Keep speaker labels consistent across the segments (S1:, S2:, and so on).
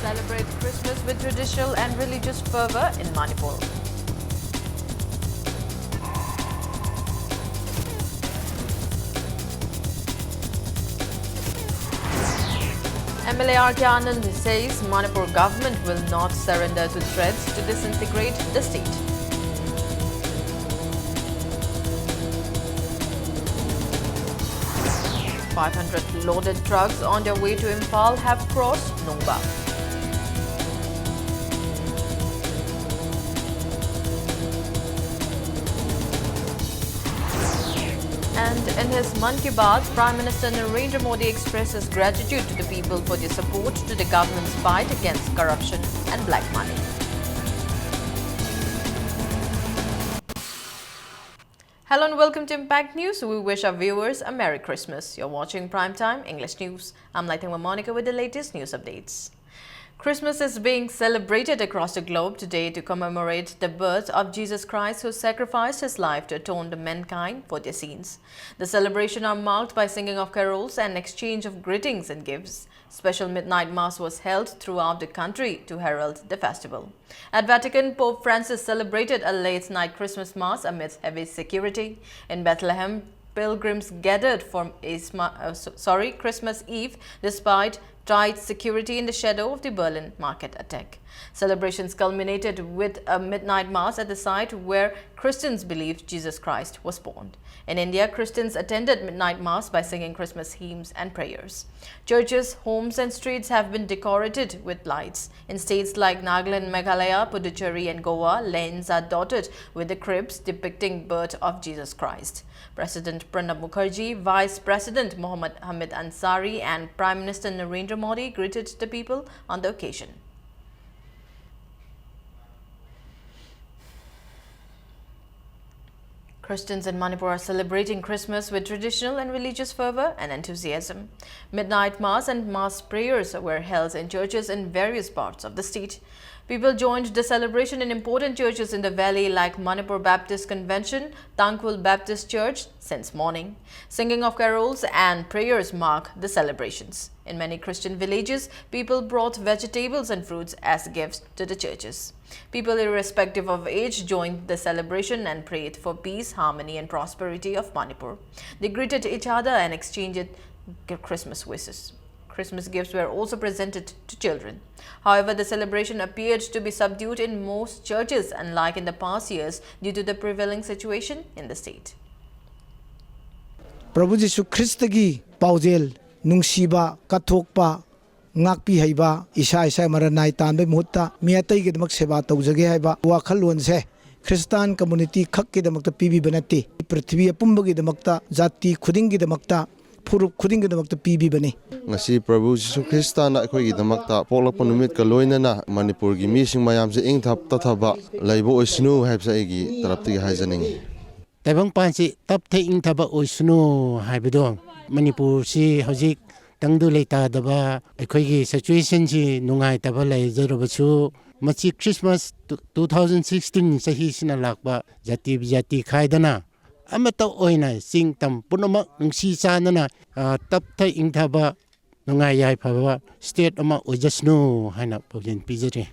S1: celebrate Christmas with traditional and religious fervor in Manipur. MLA R.K. Anand says Manipur government will not surrender to threats to disintegrate the state. $500 loaded trucks on their way to Imphal have crossed Nungba. And in his Mann Ki Baat, Prime Minister Narendra Modi expresses gratitude to the people for their support to the government's fight against corruption and black money. Hello and welcome to Impact News. We wish our viewers a Merry Christmas. You're watching Primetime English News. I'm Laitangwa Monica with the latest news updates. Christmas is being celebrated across the globe today to commemorate the birth of Jesus Christ, who sacrificed his life to atone to mankind for their sins. The celebrations are marked by singing of carols and exchange of greetings and gifts. Special midnight mass was held throughout the country to herald the festival. At Vatican, Pope Francis celebrated a late-night Christmas mass amidst heavy security. In Bethlehem, pilgrims gathered for Christmas Eve despite tight security in the shadow of the Berlin market attack. Celebrations culminated with a midnight mass at the site where Christians believe Jesus Christ was born. In India, Christians attended midnight mass by singing Christmas hymns and prayers. Churches, homes and streets have been decorated with lights. In states like Nagaland, Meghalaya, Puducherry and Goa, lanes are dotted with the cribs depicting birth of Jesus Christ. President Pranab Mukherjee, Vice President Mohammad Hamid Ansari and Prime Minister Narendra Modi greeted the people on the occasion. Christians in Manipur are celebrating Christmas with traditional and religious fervor and enthusiasm. Midnight mass and mass prayers were held in churches in various parts of the state. People joined the celebration in important churches in the valley like Manipur Baptist Convention, Tangkhul Baptist Church since morning. Singing of carols and prayers mark the celebrations. In many Christian villages, people brought vegetables and fruits as gifts to the churches. People irrespective of age joined the celebration and prayed for peace, harmony and prosperity of Manipur. They greeted each other and exchanged Christmas wishes. Christmas gifts were also presented to children. However, the celebration appeared to be subdued in most churches, unlike in the past years, due to the prevailing situation in the state.
S2: Prabhu Jisu Christ gi paujel nungsiba kathokpa ngakpi haiba isa maranai tanbe mutta miatai gi damak seba taujage haiba wakhalon se Christian community khak gi damak pibi banati prithvi apumba gi damakta jati khuding gi damakta Purup khuding gi damakta pibi bani
S3: ngasi Prabhu Jisu Krista na khoi gi damakta polakpa numit ka loinana Manipur gi mi sing mayam se ing thap tathaba laibo oisnu haibsa gi tarapti gi haijaning
S4: Taibang pansi tap the ing thaba oisnu haibidong Manipur si hojik tangdu leita daba khoi gi situation ji nungai taba lai jerobachu machi Christmas 2016 sahi sina lakba jati khaidana amata oina sing tam punama nungsi chanana taptha ingthaba nungai yai phaba state ama ojasnu haina pogin pijare.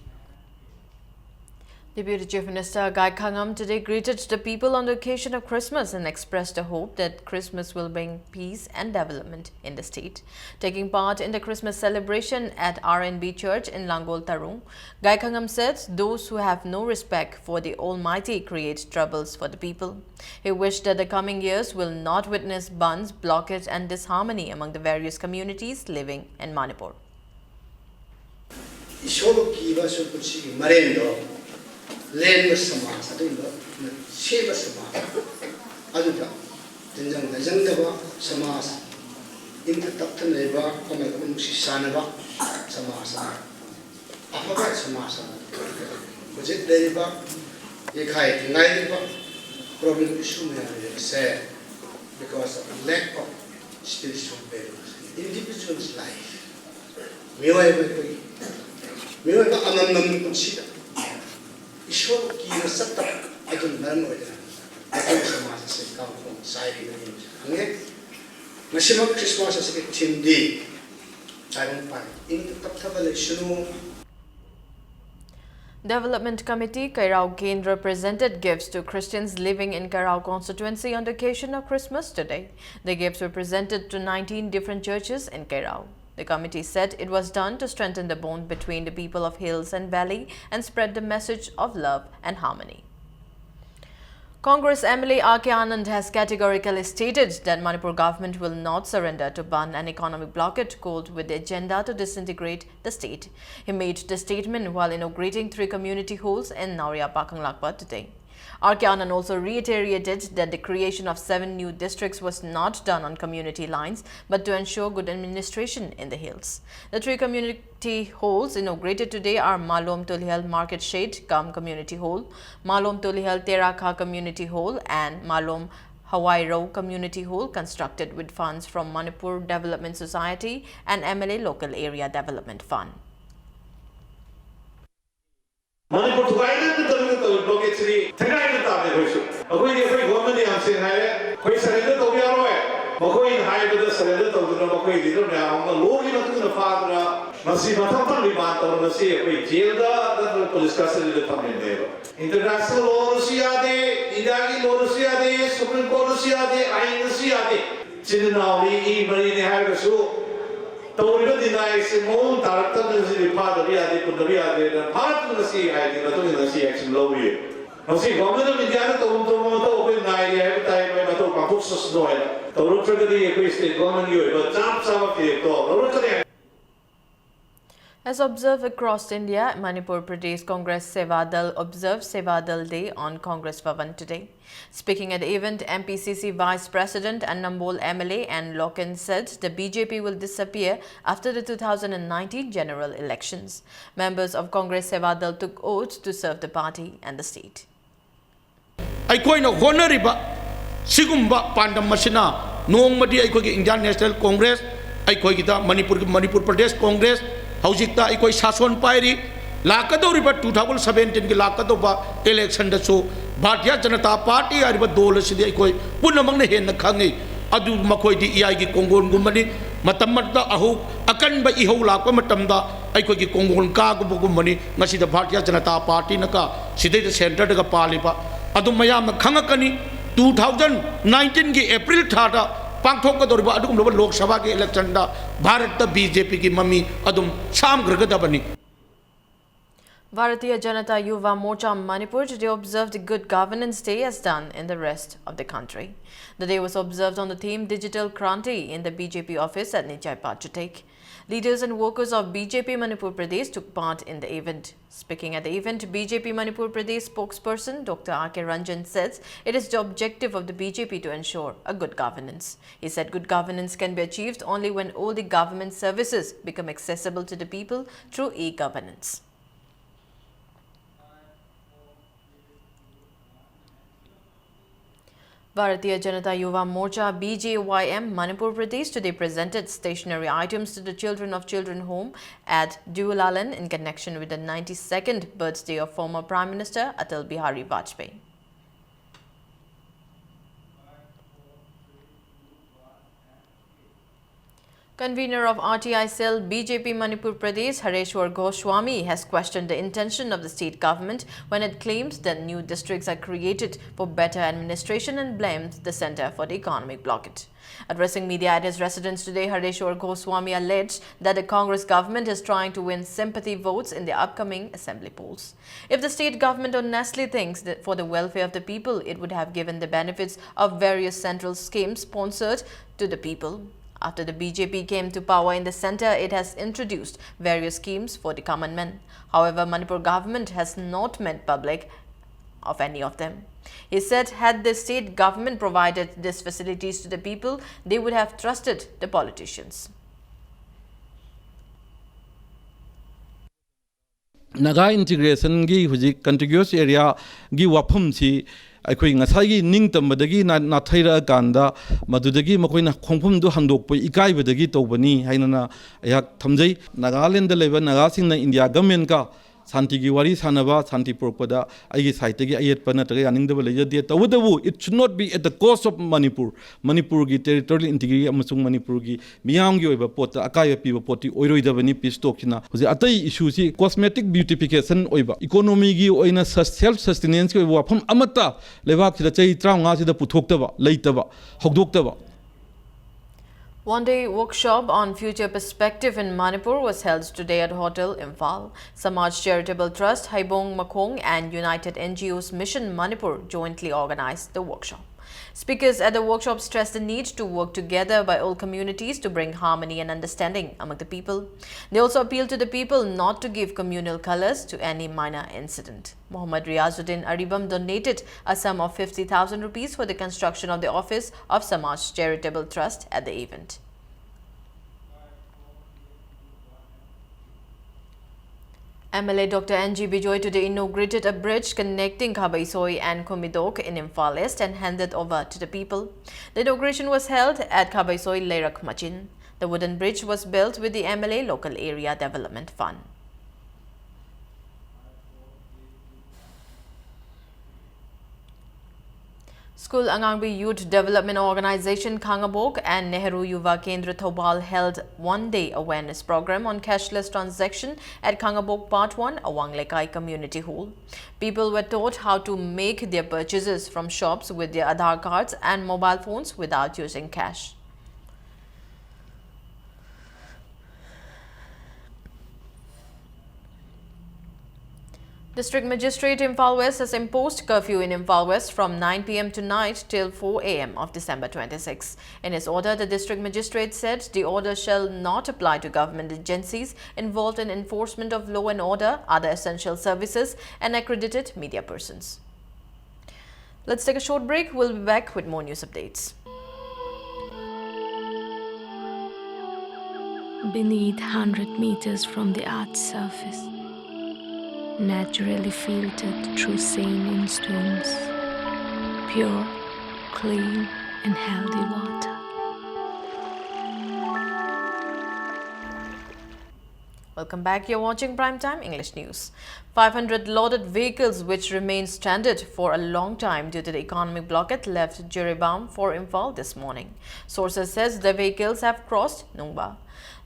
S1: Deputy Chief Minister Gai Khangam today greeted the people on the occasion of Christmas and expressed a hope that Christmas will bring peace and development in the state. Taking part in the Christmas celebration at RNB Church in Langol Tarung, Gai Khangam said those who have no respect for the Almighty create troubles for the people. He wished that the coming years will not witness buns, blockage and disharmony among the various communities living in Manipur.
S5: Land was Samas, I don't know, Sheba Samas, Aduda, Denjang Najangaba, Samas, Intertapta Neva, Comakum Sanava, Samasa, Apaga Samasa, was it Neva, Yakai, Naiva, problem issue, say, because of lack of spiritual values, individual's life. Mioeva Ananam consider. Ishwar ki rasata adun naran oida adun samaj se kam from side in nge nashima Christmas as a theme day I don't find in the tapthabale shunu
S1: Development Committee Kairao Kendra presented gifts to Christians living in Kairao constituency on the occasion of Christmas today. The gifts were presented to 19 different churches in Kairao. The committee said it was done to strengthen the bond between the people of Hills and Valley and spread the message of love and harmony. Congress MLA R.K. Anand has categorically stated that Manipur government will not surrender to ban an economic blockade called with the agenda to disintegrate the state. He made the statement while inaugurating 3 community halls in Nauria Pakang Lakpa today. R.K. Anand also reiterated that the creation of 7 new districts was not done on community lines but to ensure good administration in the hills. The 3 community halls inaugurated today are Malom Tulihal Market Shade Kam Community Hall, Malom Tulihal Terakha Community Hall and Malom Hawaii Row Community Hall, constructed with funds from Manipur Development Society and MLA Local Area Development Fund.
S6: Manipur to Island, the blockade city, Tanaka, Akway, woman, I'm saying, I surrender to Yaroy, Makoin high with the surrender to the Makoy, little now, the Lord to the father, Masima Riman, or Nasi, Jilda, the police custody of the family. International law, Siade, Idagi law, Siade, Supreme Court, Siade, I in the Siade, Chinawi, Marine Hagasu. Tawriba dinai se mon tarakta nasi part of the Pundaria, the part of the sea, I did not in the sea action low year. No see, government of India to open night, every time I told my books of snow, the Rotary equated government, but jump some of the
S1: As observed across India, Manipur Pradesh Congress Seva Dal observed Seva Dal Day on Congress Bhavan today. Speaking at the event, MPCC Vice President Annambol MLA and Loken said the BJP will disappear after the 2019 general elections. Members of Congress Seva Dal took oath to serve the party and the state.
S7: I coin a honoriba Sigumba Pandam Machina, no Madi Indian National Congress, I coigita Manipur Pradesh Congress. Haujikta ikoi sason pairi lakado riba 2017 ki lakado ba election da so Bharatiya Janata Party ariba dol sidi ikoi punamang na hen na khangi adu makoi di ai gi kongon gumani matamata ahu akan ba ihau lakwa matamda ikoi gi kongon ka gumani ngasi da Bharatiya Janata Party na ka sidai da center da palipa adu mayam na khangakani 2019 ki April thada Pangthok Doriba Adum Lok Sabha ke election da Bharat da BJP ki mami adum sham gragada bani.
S1: Bharatiya Janata Yuva Morcha Manipur today observed Good Governance Day as done in the rest of the country. The day was observed on the theme Digital Kranti in the BJP office at Nichai Pachatek. Leaders and workers of BJP Manipur Pradesh took part in the event. Speaking at the event, BJP Manipur Pradesh spokesperson Dr. R.K. Ranjan says it is the objective of the BJP to ensure a good governance. He said good governance can be achieved only when all the government services become accessible to the people through e-governance. Bharatiya Janata Yuva Morcha BJYM Manipur Pradesh today presented stationery items to the Children of Children home at Dualalan in connection with the 92nd birthday of former Prime Minister Atal Bihari Vajpayee. Convener of RTI cell BJP Manipur Pradesh Hareshwar Goswami has questioned the intention of the state government when it claims that new districts are created for better administration and blames the centre for the economic blockade. Addressing media at his residence today, Hareshwar Goswami alleged that the Congress government is trying to win sympathy votes in the upcoming assembly polls. If the state government honestly thinks that for the welfare of the people, it would have given the benefits of various central schemes sponsored to the people. After the BJP came to power in the centre, it has introduced various schemes for the common man. However, Manipur government has not made public of any of them. He said had the state government provided these facilities to the people, they would have trusted the politicians.
S8: Naga integration gi huji contiguous area gi wafum si ꯑꯩꯈꯣꯏ ꯉꯁꯥꯏꯒꯤ ꯅꯤꯡꯇꯝꯕꯗꯒꯤ ꯅꯥꯊꯩꯔꯛꯑꯀꯥꯟꯗ ꯃꯗꯨꯗꯒꯤ ꯃꯈꯣꯏꯅ ꯈꯣꯡꯐꯝꯗꯨ ꯍꯟꯗꯣꯛꯄ ꯏꯀꯥꯏꯕꯗꯒꯤ ꯇꯧꯕꯅꯤ ꯍꯥꯏꯅ ꯑꯩꯍꯥꯛ ꯊꯝꯖꯩ ꯅꯥꯒꯥꯂꯦꯟꯗ ꯂꯩꯕ ꯅꯥꯒꯥꯁꯤꯡꯅ India ꯒꯚꯔꯟꯃꯦꯟꯠꯀ Santigi wari sanaba, Santi Purpada, Agi Saitagi, Ayat Panatari, and the village, it should not be at the cost of Manipur. Manipurgi, territorial integrity, Amasung Manipurgi, Miyangi, Pota, Akaya Piva Poti, Oiroidavani Pistokina, was the Atai issues, cosmetic beautification, Oiba, economy, Oina self sustenance, Wapam Amata, Levak, the Chay Trang, the Putoktava, Laitava, Hogdoktava.
S1: One-day workshop on future perspective in Manipur was held today at Hotel Imphal. Samaj Charitable Trust, Haibong Makong and United NGOs Mission Manipur jointly organized the workshop. Speakers at the workshop stressed the need to work together by all communities to bring harmony and understanding among the people. They also appealed to the people not to give communal colors to any minor incident. Muhammad Riazuddin Aribam donated a sum of 50,000 rupees for the construction of the office of Samaj Charitable Trust at the event. MLA Dr. N.G. Bijoy today inaugurated a bridge connecting Khabaisoi and Kumidok in Imphal East and handed over to the people. The inauguration was held at Khabaisoi Leirak Machin. The wooden bridge was built with the MLA Local Area Development Fund. School Angangbi Youth Development Organization Khangabok and Nehru Yuva Kendra Thobal held one-day awareness program on cashless transaction at Khangabok Part 1, Awang Lekai Community Hall. People were taught how to make their purchases from shops with their Aadhaar cards and mobile phones without using cash. District Magistrate Imphal West has imposed curfew in Imphal West from 9 p.m. tonight till 4 a.m. of December 26. In his order, the District Magistrate said the order shall not apply to government agencies involved in enforcement of law and order, other essential services and accredited media persons. Let's take a short break. We'll be back with more news updates.
S9: Beneath 100 meters from the Earth's surface, naturally filtered through saline stones, pure, clean and healthy water.
S1: Welcome back. You're watching Primetime English News. 500 loaded vehicles which remained stranded for a long time due to the economic blockade left Jiribam for Imphal this morning. Sources says the vehicles have crossed Nungba.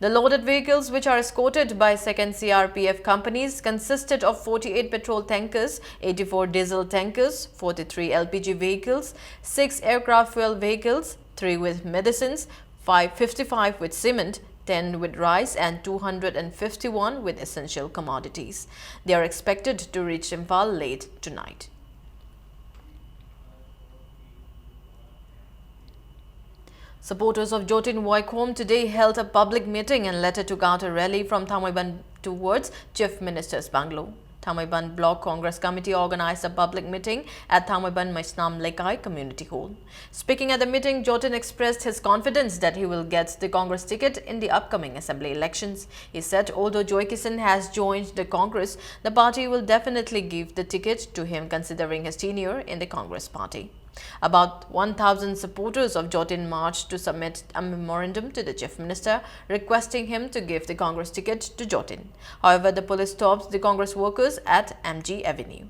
S1: The loaded vehicles, which are escorted by 2nd CRPF companies, consisted of 48 petrol tankers, 84 diesel tankers, 43 LPG vehicles, 6 aircraft fuel vehicles, 3 with medicines, 55 with cement, 10 with rice and 251 with essential commodities. They are expected to reach Imphal late tonight. Supporters of Jotin Vaikom today held a public meeting and later took out a rally from Thamaiban towards Chief Minister's bungalow. Thamaiban Block Congress Committee organized a public meeting at Thamaiban Maisnam Lekai Community Hall. Speaking at the meeting, Jotin expressed his confidence that he will get the Congress ticket in the upcoming assembly elections. He said although Joy Kisan has joined the Congress, the party will definitely give the ticket to him considering his tenure in the Congress party. About 1,000 supporters of Jotin marched to submit a memorandum to the Chief Minister requesting him to give the Congress ticket to Jotin. However, the police stopped the Congress workers at MG Avenue.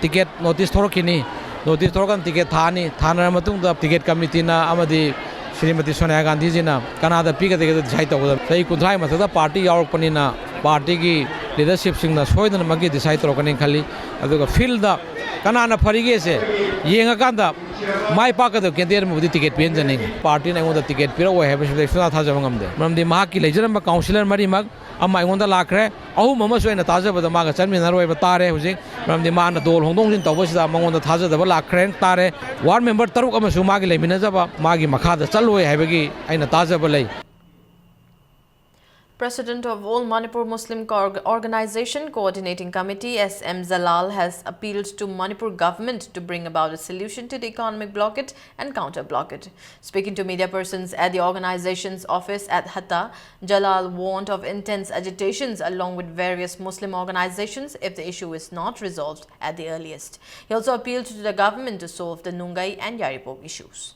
S10: Ticket notice Torokini, notice Torokan ticket Thani, Thana Matung, ticket committee na Amadi, Srimati Sonia Gandhijina, Canada Pika the Saito, they could try the party or Panina, party leadership sing the Soy and Magi decide Rokanin Kali, I feel the Kanana Parigese, Yengakanda, my pocket of Kendir with the ticket pins and party and I want the ticket Piro, have a Fazamam. From the Maki Legitimate Councillor Marimag, and my Wanda Lacre, oh, Mama in the Taza with the Magasan, Minaro Tare, who's from the man, the Dol Hong in Tawasa, among the Taza, the Lacre, Tare, one member Tarukamasumagi, Minazaba, Magi Makada, Salwe, Havagi, and the Taza Balay.
S1: President of All Manipur Muslim Organization Coordinating Committee S.M. Zalal has appealed to Manipur government to bring about a solution to the economic blockade and counter-blockade. Speaking to media persons at the organization's office at Hatta, Jalal warned of intense agitations along with various Muslim organizations if the issue is not resolved at the earliest. He also appealed to the government to solve the Nungai and Yaripok issues.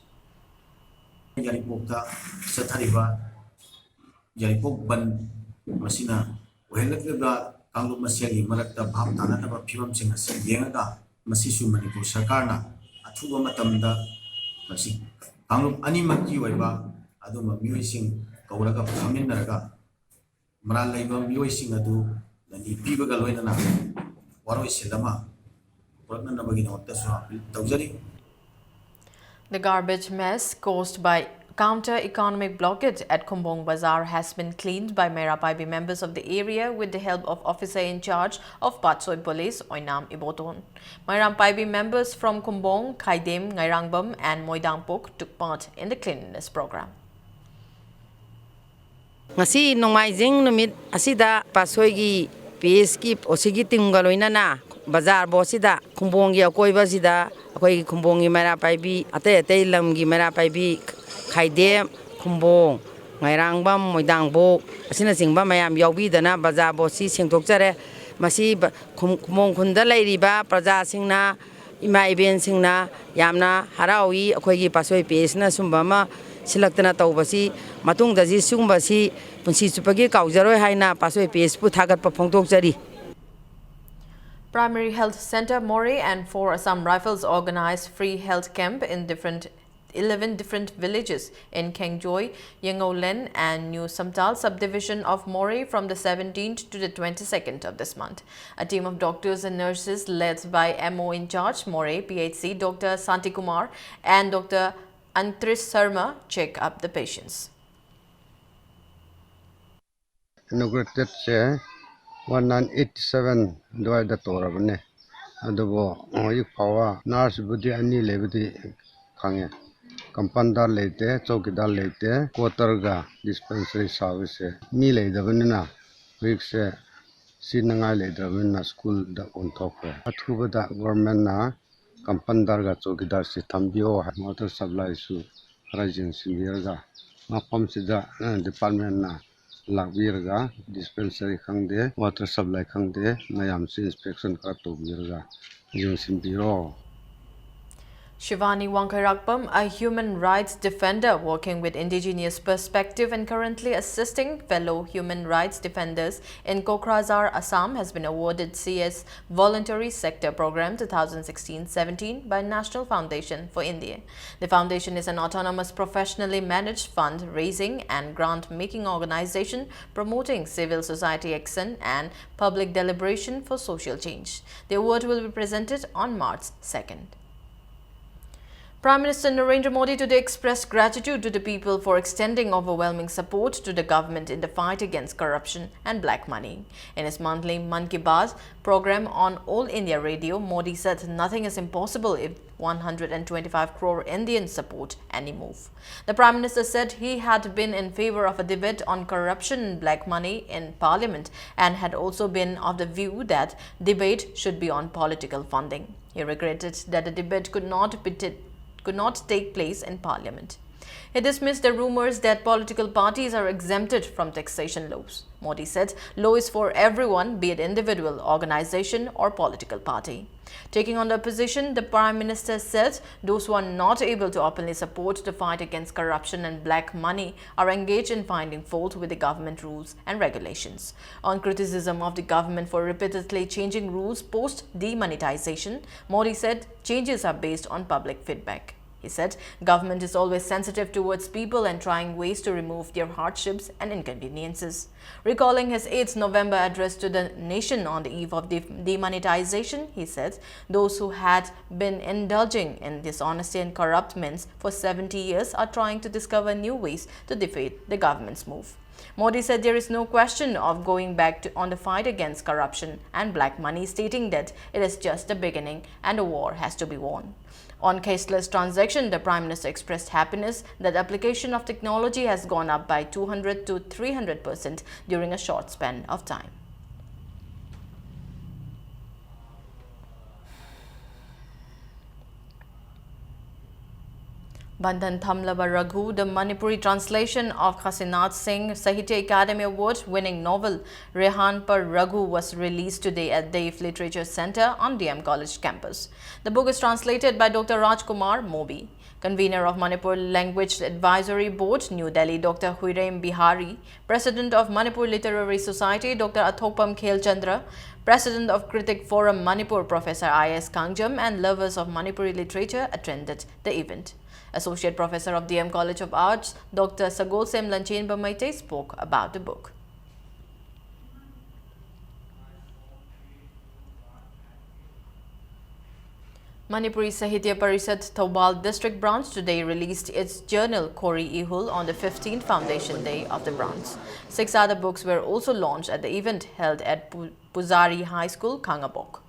S11: ꯌꯥꯏꯄꯣꯛ ꯕꯟ ꯃꯁꯤꯅ ꯑꯣꯏꯍꯜꯂꯛꯂꯤꯕ ꯀꯥꯡꯂꯨꯞ ꯃꯁꯦꯜꯒꯤ ꯃꯔꯛꯇ ꯚꯥꯞ ꯇꯥꯅꯗꯕ ꯐꯤꯕꯝꯁꯤꯡ ꯑꯁꯤ ꯌꯦꯡꯉꯒ ꯃꯁꯤꯁꯨ ꯃꯅꯤꯄꯨꯔ ꯁꯔꯀꯥꯔꯅ ꯑꯊꯨꯕ ꯃꯇꯝꯗ ꯃꯁꯤ ꯀꯥꯡꯂꯨꯞ ꯑꯅꯤꯃꯛꯀꯤ ꯑꯣꯏꯕ ꯑꯗꯨꯝꯕ ꯃꯤꯑꯣꯏꯁꯤꯡ ꯀꯧꯔꯒ ꯐꯝꯃꯤꯟꯅꯔꯒ ꯃꯔꯥꯜ ꯂꯩꯕ ꯃꯤꯑꯣꯏꯁꯤꯡ ꯑꯗꯨ ꯗꯟꯗꯤ ꯄꯤꯕꯒ ꯂꯣꯏꯅꯅ ꯋꯥꯔꯣꯏꯁꯤꯜ ꯑꯃ ꯄꯨꯔꯛꯅꯅꯕꯒꯤꯗꯃꯛꯇꯁꯨ ꯑꯄꯤꯜ ꯇꯧꯖꯔꯤ.
S1: The garbage mess caused by counter-economic blockage at Khumbong Bazaar has been cleaned by Mera Paibi members of the area with the help of officer in charge of Patsoi Police, Oinam Iboton. Mera Paibi members from Khumbong, Khaidem, Ngairangbam and Moidangpok took part in the cleanliness program.
S12: Ngasi Nomaijing numit asida Pasoigi PSK osigi timga loinana Bazar bosida Khumbongi akoiba sida akoi Khumbongi Mera Paibi ate lamgi Mera Paibi Khaidem Khumbong Ngairangbam Moidangpok asina singba mayam yaubidana Bazar bosi sengtokjare masi Khumbong khunda leiriba praja singna ima iben singna yamna harawi akoigi Pasoi PS na sumbama silaktana tawbasi matungdaji sungbasi punsi chupagi kaujaroi haina Pasoi PS pu thagatpa phongtokjari.
S1: Primary Health Center Moreh and 4 Assam Rifles organized free health camp in 11 different villages in Kengjoy, Yengolen and New Samtal subdivision of Moreh from the 17th to the 22nd of this month. A team of doctors and nurses led by MO in charge Moreh PHC Dr. Santi Kumar and Dr. Antris Sarma check up the patients.
S13: Inaugurated 1987 duaida torabane adubo oyik pawa nurse budi ani lebudi khange compounder leite chowkidar leite quarter ga dispensary service mi leidabanina week se sinangai leidabanina school da onthokre athubada government na compounder ga chowkidar si thambio water supply su rajin sibirga mapam sida department na Lagbirga dispensary khangde water supply khangde mayam si inspection kar to birga jingsim biro.
S1: Shivani Wangkairakpam, a human rights defender working with indigenous perspective and currently assisting fellow human rights defenders in Kokrazar, Assam, has been awarded CS Voluntary Sector Program 2016-17 by National Foundation for India. The foundation is an autonomous professionally managed fund-raising and grant-making organization promoting civil society action and public deliberation for social change. The award will be presented on March 2nd. Prime Minister Narendra Modi today expressed gratitude to the people for extending overwhelming support to the government in the fight against corruption and black money. In his monthly Mann Ki Baat program on All India Radio, Modi said nothing is impossible if 125 crore Indians support any move. The Prime Minister said he had been in favor of a debate on corruption and black money in Parliament and had also been of the view that debate should be on political funding. He regretted that the debate could not take place in Parliament. He dismissed the rumors that political parties are exempted from taxation laws. Modi said law is for everyone, be it individual, organization or political party. Taking on the opposition, the Prime Minister said those who are not able to openly support the fight against corruption and black money are engaged in finding fault with the government rules and regulations. On criticism of the government for repeatedly changing rules post-demonetization, Modi said changes are based on public feedback. He said government is always sensitive towards people and trying ways to remove their hardships and inconveniences. Recalling his 8th November address to the nation on the eve of demonetization, he said those who had been indulging in dishonesty and corrupt means for 70 years are trying to discover new ways to defeat the government's move. Modi said there is no question of going back on the fight against corruption and black money, stating that it is just the beginning and a war has to be won. On cashless transaction, the Prime Minister expressed happiness that application of technology has gone up by 200 to 300% during a short span of time. Bandhan Thamlaba Raghu, the Manipuri translation of Khasinath Singh Sahitya Academy Award-winning novel Rehan Par Raghu was released today at Dev Literature Centre on DM College campus. The book is translated by Dr. Rajkumar Mobi. Convener of Manipur Language Advisory Board, New Delhi, Dr. Huirem Bihari, President of Manipur Literary Society, Dr. Athopam Khelchandra, President of Kritik Forum Manipur, Professor I.S. Kangjam, and lovers of Manipuri literature attended the event. Associate Professor of DM College of Arts, Dr. Sagolsem Lanchen Bamaite spoke about the book. Manipuri Sahitya Parishad Thoubal District Branch today released its journal Kori Ihul on the 15th foundation day of the branch. 6 other books were also launched at the event held at Puzari High School, Kangabok.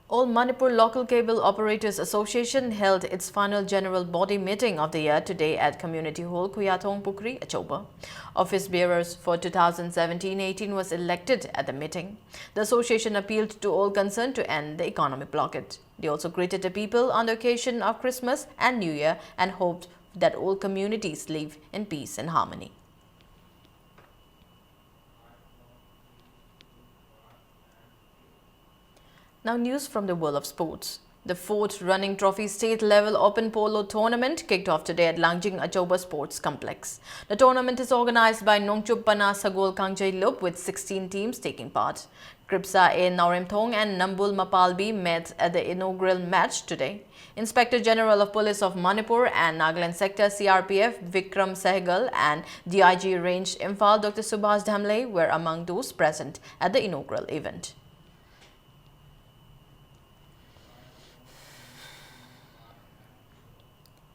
S1: All Manipur Local Cable Operators Association held its final general body meeting of the year today at Community Hall, Kuyatong Pukri, Achoba. Office bearers for 2017-18 was elected at the meeting. The association appealed to all concerned to end the economic blockade. They also greeted the people on the occasion of Christmas and New Year and hoped that all communities live in peace and harmony. Now news from the world of sports. The 4th Running Trophy State Level Open Polo Tournament kicked off today at Langjing Achoba Sports Complex. The tournament is organized by Nongchup Pana Sagol Kangjay Lup with 16 teams taking part. Kripsa A. Nauremthong and Nambul Mapalbi met at the inaugural match today. Inspector General of Police of Manipur and Nagaland Sector CRPF Vikram Sehgal and DIG Range Imphal Dr. Subhash Dhamle were among those present at the inaugural event.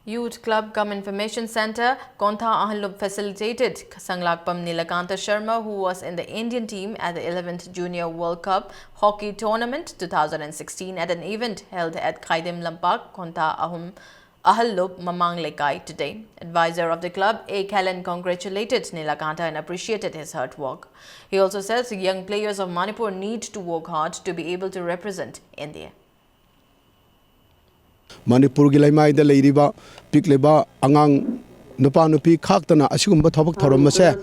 S1: Youth Club Cum Information Center, Kontha Ahalub facilitated Sanglakpam Nilakanta Sharma, who was in the Indian team at the 11th Junior World Cup Hockey Tournament 2016 at an event held at Khaidim Lampak, Kontha Ahalub Mamang Lekai today. Advisor of the club, A. Kallen, congratulated Nilakanta and appreciated his hard work. He also says young players of Manipur need to work hard to be able to represent India.
S14: Manipur gi laimai da leiriba pikleba angang nupa nupi khaktana asigumba thobak thorom se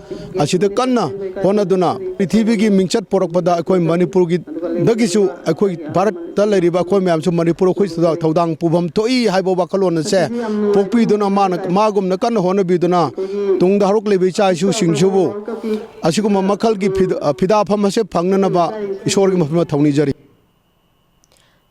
S14: asida kanna honaduna prithibi gi mingchat porakpada akoi Manipur gi dagisu akoi bharat ta leiriba akoi myam su Manipur khoi suda thodang pubam toi haibo bakalon se pokpi duna magum na kan hona biduna tungda haruk lebi cha su singsubu asiguma makhal gi phida pham se phangna ba ishor gi mafma thawni jari.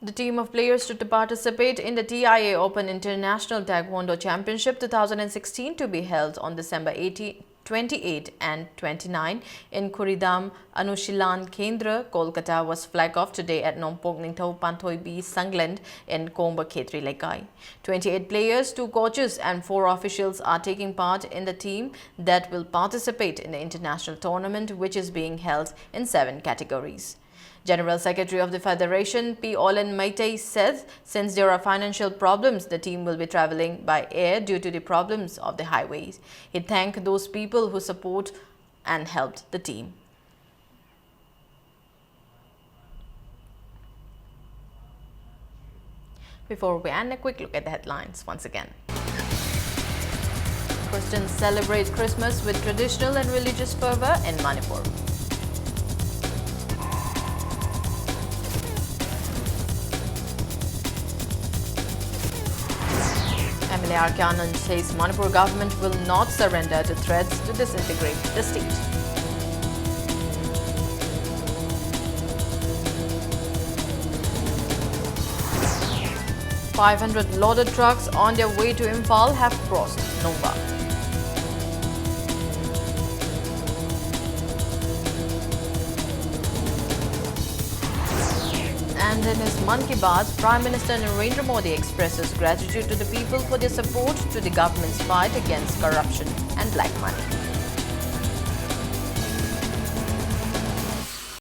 S1: The team of players to participate in the TIA Open International Taekwondo Championship 2016 to be held on December 28 and 29 in Kuridam Anushilan Kendra, Kolkata was flagged off today at Nompok Ningthau Panthoi B Sangland in Komba Khetri Lekai. 28 players, 2 coaches and 4 officials are taking part in the team that will participate in the international tournament, which is being held in 7 categories. General Secretary of the Federation, P. Olen Maitei, said since there are financial problems, the team will be travelling by air due to the problems of the highways. He thanked those people who support and helped the team. Before we end, a quick look at the headlines once again. Christians celebrate Christmas with traditional and religious fervour in Manipur. MLA R.K. Anand says Manipur government will not surrender to threats to disintegrate the state. $500 loaded trucks on their way to Imphal have crossed Nova. And in his Mann Ki Baat, Prime Minister Narendra Modi expresses gratitude to the people for their support to the government's fight against corruption and black money.